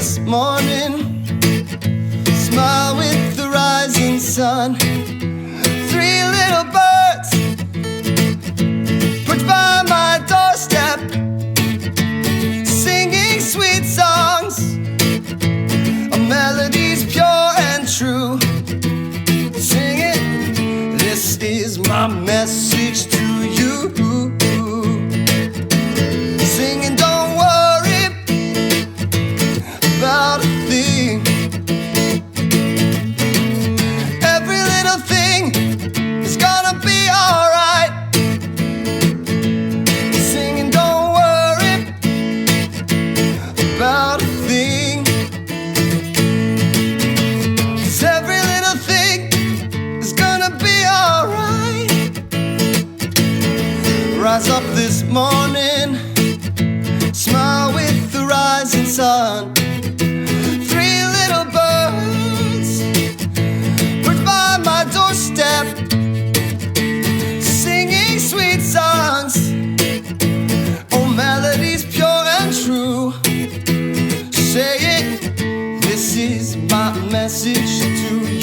this morning, smile with the rising sun. Three little birds perched by my doorstep, singing sweet songs, a melody's pure and true. Sing it, this is my message to you. Singing, don't worry about a thing. Every little thing is gonna be alright. Singing, don't worry about a thing. 'Cause every little thing is gonna be alright. Rise up this morning, smile with the rising sun. Three little birds perched by my doorstep, singing sweet songs, oh melodies pure and true. Say it, this is my message to you.